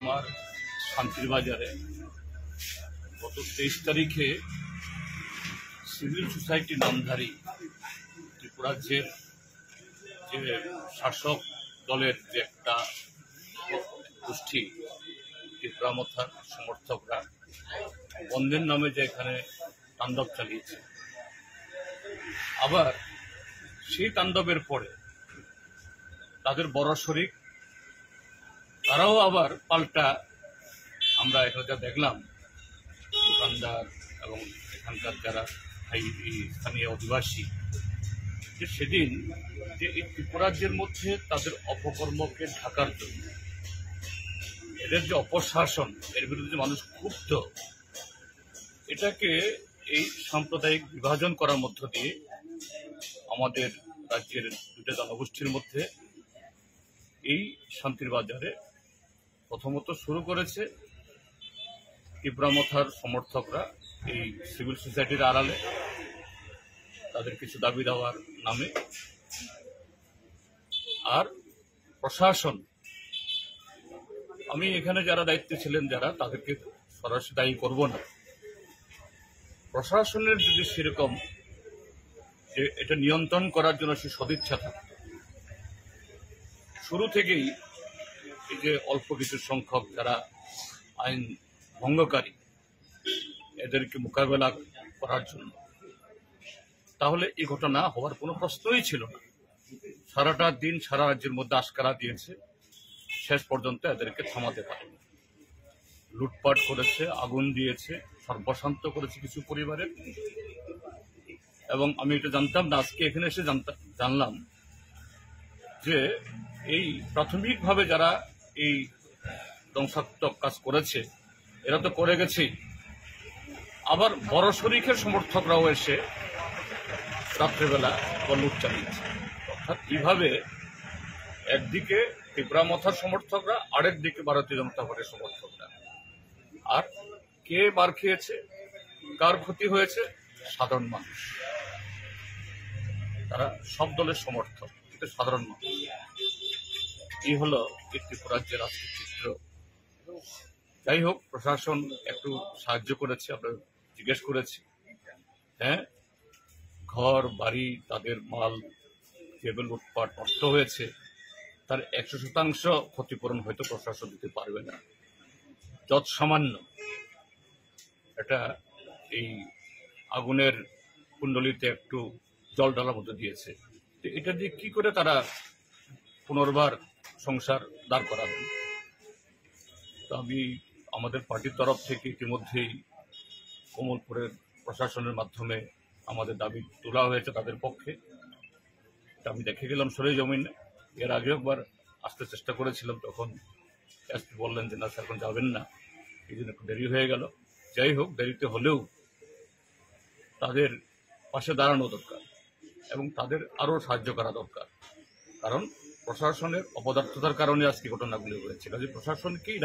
আমার শান্তির বাজারে গত 23 তারিখে সিভিল সোসাইটি নামধারী ত্রিপুরাজ্যের যে শাসক দলের যে একটা গোষ্ঠী ত্রিপুরা মথার সমর্থকরা বন্ধের নামে যে এখানে তাণ্ডব চালিয়েছে, আবার সেই তাণ্ডবের পরে তাদের বড় শরিক তারাও আবার পাল্টা, আমরা এখানে যা দেখলাম দোকানদার এবং এখানকার যারা স্থানীয় অধিবাসী, যে সেদিন যে এই ত্রিপুরাজ্যের মধ্যে তাদের অপকর্মকে ঢাকার জন্য এদের যে অপশাসন, এর বিরুদ্ধে মানুষ ক্ষুব্ধ, এটাকে এই সাম্প্রদায়িক বিভাজন করার মধ্য দিয়ে আমাদের রাজ্যের দুটো জনগোষ্ঠীর মধ্যে এই শান্তির বাজারে প্রথমত শুরু করেছে ত্রিপুরা মথার সমর্থকরা এই সিভিল সোসাইটির আড়ালে তাদের কিছু দাবি দেওয়ার নামে। আর প্রশাসন, আমি এখানে যারা দায়িত্বে ছিলেন যারা, তাদেরকে সরাসরি দায়ী করব না। প্রশাসনের যদি সেরকম যে এটা নিয়ন্ত্রণ করার জন্য সে সদিচ্ছা থাকত, শুরু থেকেই এই যে অল্প কিছু সংখ্যক যারা আইন ভঙ্গকারী, এদেরকে মোকাবেলা করার জন্য, তাহলে এই ঘটনা হওয়ার কোনো প্রশ্নই ছিল না। সারাটা দিন সারা রাজ্যের মধ্যে আশকারা দিয়েছে, শেষ পর্যন্ত এদেরকে থামাতে পারেনি। লুটপাট করেছে, আগুন দিয়েছে, সর্বশান্ত করেছে কিছু পরিবারের। এবং আমি এটা জানতাম না, আজকে এখানে এসে জানলাম যে এই প্রাথমিকভাবে যারা এই ধ্বংসাত্মক কাজ করেছে এরা তো করে গেছেই, আবার বড় শরিকের সমর্থকরাও এসে রাত্রেবেলা লুট চালিয়েছে। অর্থাৎ এইভাবে একদিকে ত্রিপুরা মথার সমর্থকরা, আরেক দিকে ভারতীয় জনতা পার্টির সমর্থকরা। আর কে মার খেয়েছে, কার ক্ষতি হয়েছে? সাধারণ মানুষ। তারা সব দলের সমর্থক, কিন্তু সাধারণ মানুষ। এই হলো ত্রিপুরাজ্যের আজকের চিত্র। যাই হোক, প্রশাসন একটু সাহায্য করেছে, আমরা জিজ্ঞেস করেছি। হ্যাঁ, ঘর বাড়ি, তাদের মাল যেভাবে লুটপাট নষ্ট হয়েছে তার 100% ক্ষতিপূরণ হয়তো প্রশাসন দিতে পারবে না। যৎ সামান্য এটা এই আগুনের কুণ্ডলিতে একটু জল ঢালার মতো দিয়েছে, এটা দিয়ে কি করে তারা পুনর্বার সংসার দাঁড় করাবেন? তো আমি আমাদের পার্টির তরফ থেকে ইতিমধ্যেই কমলপুরের প্রশাসনের মাধ্যমে আমাদের দাবি তোলা হয়েছে তাদের পক্ষে। আমি দেখে গেলাম সরেজমিনে। এর আগে একবার আসতে চেষ্টা করেছিলাম, তখন এসপি বললেন যে না স্যার, এখন যাবেন না, এই জন্য একটু দেরি হয়ে গেল। যাই হোক, দেরিতে হলেও তাদের পাশে দাঁড়ানো দরকার এবং তাদের আরও সাহায্য করা দরকার। কারণ প্রশাসনের অপদার্থতার কারণে আজকে ঘটনাগুলি হয়েছে, কাজে প্রশাসনকেই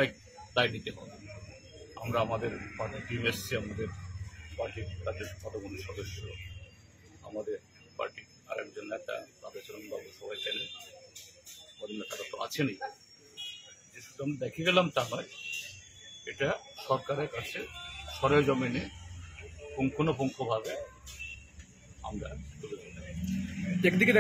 দায় নিতে হবে। আমরা আমাদের পার্টির টিম এসছে, আমাদের পার্টির রাজ্যের পদগুলি সদস্য, আমাদের পার্টির আরেকজন নেতা রাধেচরণবাবু, সবাই চেনেন, নেতারা তো আছেনই। যে শুধু আমি দেখে গেলাম তা নয়, এটা সরকারের কাছে সরেজমিনে পুঙ্খানুপুঙ্খভাবে আমরা তুলে ধরি। একদিকে